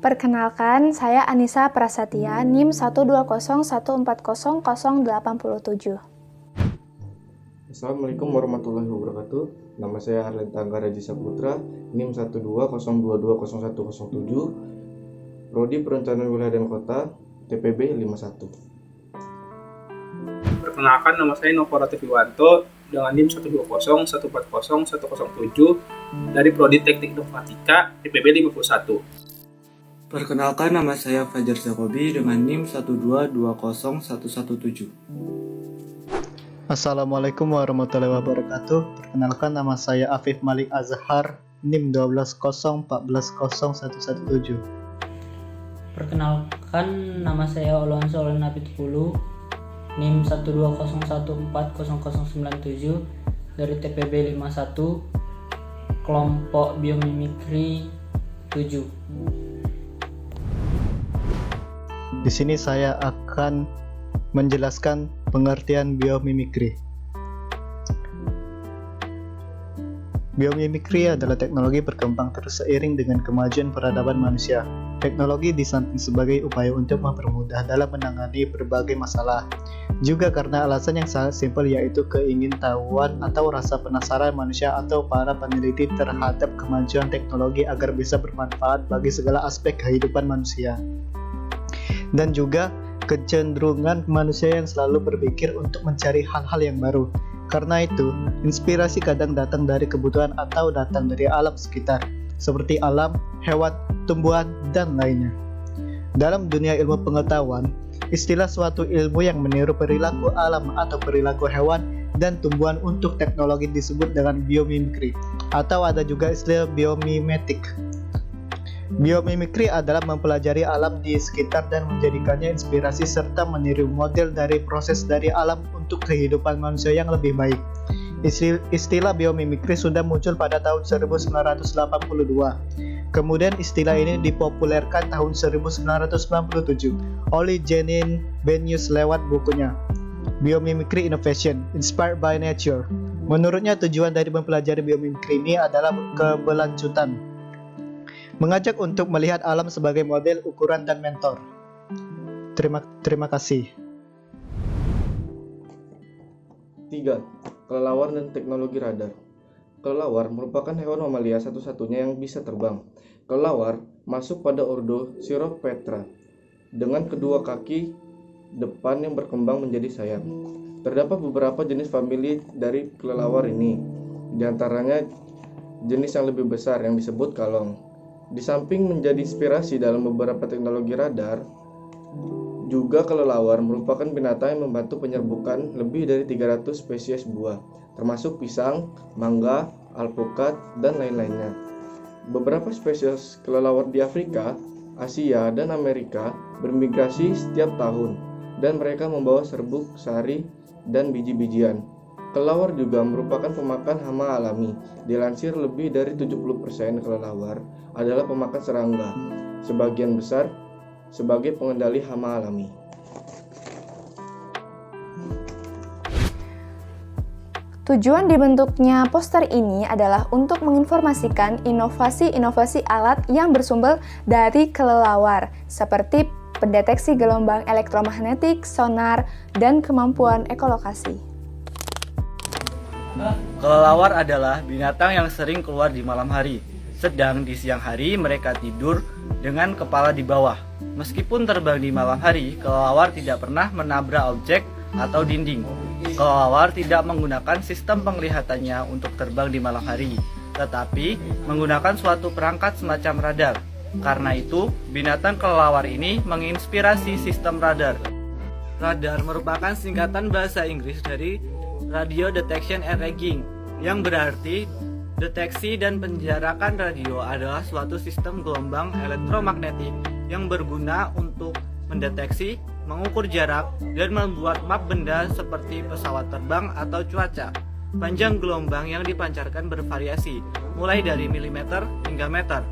Perkenalkan, saya Anissa Prasetya, NIM 120140087. Assalamualaikum warahmatullahi wabarakatuh. Nama saya Harlenta Anggara Jisa Putra, NIM 120220107, Prodi Perencanaan Wilayah dan Kota, TPB 51. Perkenalkan, nama saya Novo Ratifiwanto dengan NIM 120140107 dari Prodi Teknik Informatika, TPB 51. Perkenalkan, nama saya Fajar Jakobi dengan NIM 1220117. Assalamualaikum warahmatullahi wabarakatuh. Perkenalkan, nama saya Afif Malik Azhar, NIM 120140117. Perkenalkan, nama saya Olonso Olenapit Pulu, NIM 120140097 dari TPB 51, kelompok biomimikri 7. Di sini saya akan menjelaskan pengertian biomimikri. Biomimikri adalah teknologi berkembang terus seiring dengan kemajuan peradaban manusia. Teknologi disamping sebagai upaya untuk mempermudah dalam menangani berbagai masalah, juga karena alasan yang sangat simpel, yaitu keingintahuan atau rasa penasaran manusia atau para peneliti terhadap kemajuan teknologi agar bisa bermanfaat bagi segala aspek kehidupan manusia. Dan juga kecenderungan manusia yang selalu berpikir untuk mencari hal-hal yang baru. Karena itu, inspirasi kadang datang dari kebutuhan atau datang dari alam sekitar, seperti alam, hewan, tumbuhan, dan lainnya. Dalam dunia ilmu pengetahuan, istilah suatu ilmu yang meniru perilaku alam atau perilaku hewan dan tumbuhan untuk teknologi disebut dengan biomimikri, atau ada juga istilah biomimetik. Biomimikri adalah mempelajari alam di sekitar dan menjadikannya inspirasi serta meniru model dari proses dari alam untuk kehidupan manusia yang lebih baik. Istilah biomimikri sudah muncul pada tahun 1982. Kemudian istilah ini dipopulerkan tahun 1997 oleh Janine Benyus lewat bukunya Biomimicry Innovation, Inspired by Nature. Menurutnya, tujuan dari mempelajari biomimikri ini adalah keberlanjutan, mengajak untuk melihat alam sebagai model, ukuran, dan mentor. Terima kasih. 3. Kelelawar dan teknologi radar. Kelelawar merupakan hewan mamalia satu-satunya yang bisa terbang. Kelelawar masuk pada ordo Chiropetra dengan kedua kaki depan yang berkembang menjadi sayap. Terdapat beberapa jenis famili dari kelelawar ini, di antaranya jenis yang lebih besar yang disebut kalong. Di samping menjadi inspirasi dalam beberapa teknologi radar, juga kelelawar merupakan binatang yang membantu penyerbukan lebih dari 300 spesies buah, termasuk pisang, mangga, alpukat, dan lain-lainnya. Beberapa spesies kelelawar di Afrika, Asia, dan Amerika bermigrasi setiap tahun, dan mereka membawa serbuk, sari, dan biji-bijian. Kelelawar juga merupakan pemakan hama alami. Dilansir, lebih dari 70% kelelawar adalah pemakan serangga, sebagian besar sebagai pengendali hama alami. Tujuan dibentuknya poster ini adalah untuk menginformasikan inovasi-inovasi alat yang bersumber dari kelelawar, seperti pendeteksi gelombang elektromagnetik, sonar, dan kemampuan ekolokasi. Kelelawar adalah binatang yang sering keluar di malam hari, sedang di siang hari mereka tidur dengan kepala di bawah. Meskipun terbang di malam hari, kelelawar tidak pernah menabrak objek atau dinding. Kelelawar tidak menggunakan sistem penglihatannya untuk terbang di malam hari, tetapi menggunakan suatu perangkat semacam radar. Karena itu, binatang kelelawar ini menginspirasi sistem radar. Radar merupakan singkatan bahasa Inggris dari Radio Detection and Ranging, yang berarti deteksi dan penjarakan radio adalah suatu sistem gelombang elektromagnetik yang berguna untuk mendeteksi, mengukur jarak, dan membuat map benda seperti pesawat terbang atau cuaca. Panjang gelombang yang dipancarkan bervariasi, mulai dari milimeter hingga meter.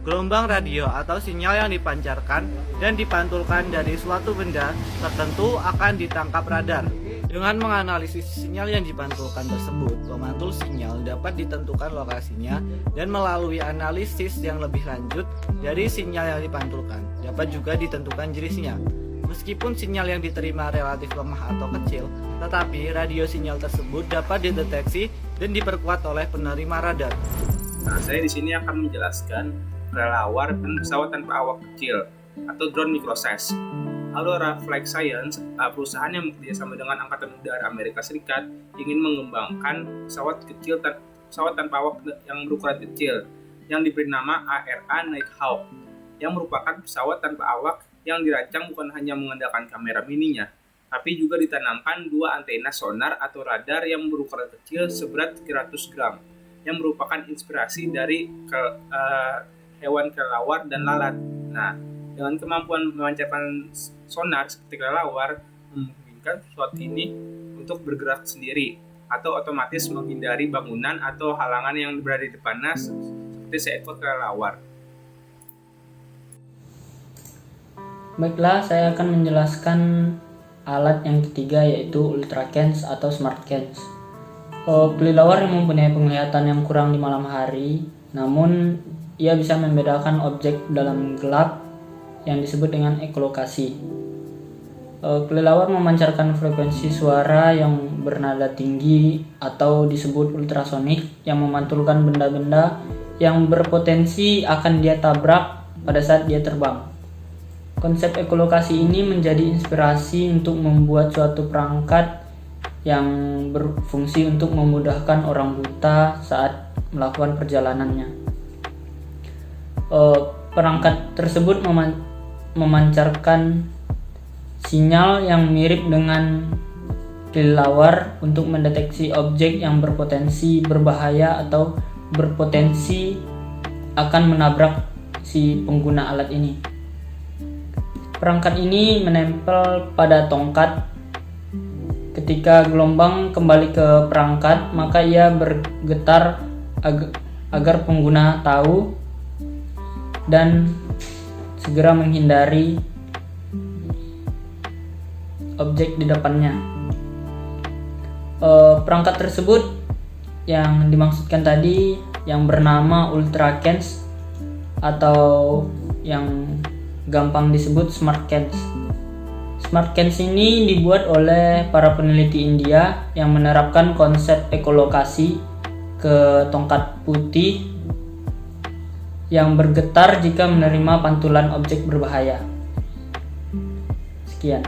Gelombang radio atau sinyal yang dipancarkan dan dipantulkan dari suatu benda tertentu akan ditangkap radar. Dengan menganalisis sinyal yang dipantulkan tersebut, pemantul sinyal dapat ditentukan lokasinya dan melalui analisis yang lebih lanjut dari sinyal yang dipantulkan, dapat juga ditentukan jenisnya. Meskipun sinyal yang diterima relatif lemah atau kecil, tetapi radio sinyal tersebut dapat dideteksi dan diperkuat oleh penerima radar. Nah, saya di sini akan menjelaskan kelelawar dan pesawat tanpa awak kecil atau drone microsat. Aurora Flight Science, perusahaan yang bekerjasama dengan Angkatan Udara Amerika Serikat, ingin mengembangkan pesawat tanpa awak yang berukuran kecil yang diberi nama ARA Nighthawk, yang merupakan pesawat tanpa awak yang dirancang bukan hanya mengandalkan kamera mininya, tapi juga ditanamkan 2 antena sonar atau radar yang berukuran kecil seberat 300 gram, yang merupakan inspirasi dari hewan kelelawar dan lalat. Nah, dengan kemampuan memancarkan sonar seperti kelelawar, memungkinkan pesawat ini untuk bergerak sendiri atau otomatis menghindari bangunan atau halangan yang berada di depannya seperti seekor kelelawar. Baiklah, saya akan menjelaskan alat yang ketiga, yaitu ultracans atau smartcans. Kelelawar yang mempunyai penglihatan yang kurang di malam hari, namun ia bisa membedakan objek dalam gelap yang disebut dengan ekolokasi. Kelelawar memancarkan frekuensi suara yang bernada tinggi atau disebut ultrasonik yang memantulkan benda-benda yang berpotensi akan dia tabrak pada saat dia terbang. Konsep ekolokasi ini menjadi inspirasi untuk membuat suatu perangkat yang berfungsi untuk memudahkan orang buta saat melakukan perjalanannya. Perangkat tersebut memancarkan sinyal yang mirip dengan kelelawar untuk mendeteksi objek yang berpotensi berbahaya atau berpotensi akan menabrak si pengguna alat ini. Perangkat ini menempel pada tongkat. Ketika gelombang kembali ke perangkat, maka ia bergetar agar pengguna tahu dan segera menghindari objek di depannya. Perangkat tersebut yang dimaksudkan tadi yang bernama ultracans atau yang gampang disebut smartcans. Smartcans ini dibuat oleh para peneliti India yang menerapkan konsep ekolokasi ke tongkat putih yang bergetar jika menerima pantulan objek berbahaya. Sekian.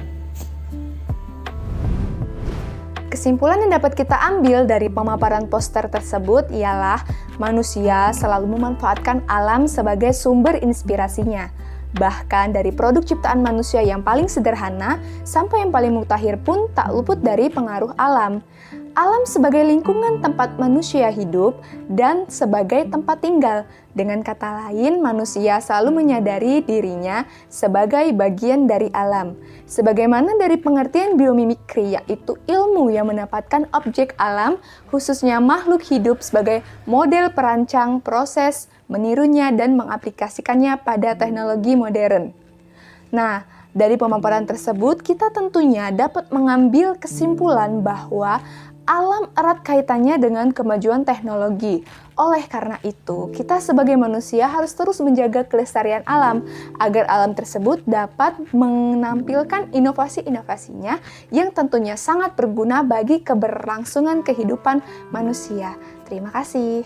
Kesimpulan yang dapat kita ambil dari pemaparan poster tersebut ialah manusia selalu memanfaatkan alam sebagai sumber inspirasinya. Bahkan dari produk ciptaan manusia yang paling sederhana sampai yang paling mutakhir pun tak luput dari pengaruh alam. Alam sebagai lingkungan tempat manusia hidup dan sebagai tempat tinggal. Dengan kata lain, manusia selalu menyadari dirinya sebagai bagian dari alam. Sebagaimana dari pengertian biomimikri, yaitu ilmu yang mendapatkan objek alam, khususnya makhluk hidup sebagai model perancang proses, menirunya dan mengaplikasikannya pada teknologi modern. Nah, dari pemaparan tersebut, kita tentunya dapat mengambil kesimpulan bahwa alam erat kaitannya dengan kemajuan teknologi. Oleh karena itu, kita sebagai manusia harus terus menjaga kelestarian alam agar alam tersebut dapat menampilkan inovasi-inovasinya yang tentunya sangat berguna bagi keberlangsungan kehidupan manusia. Terima kasih.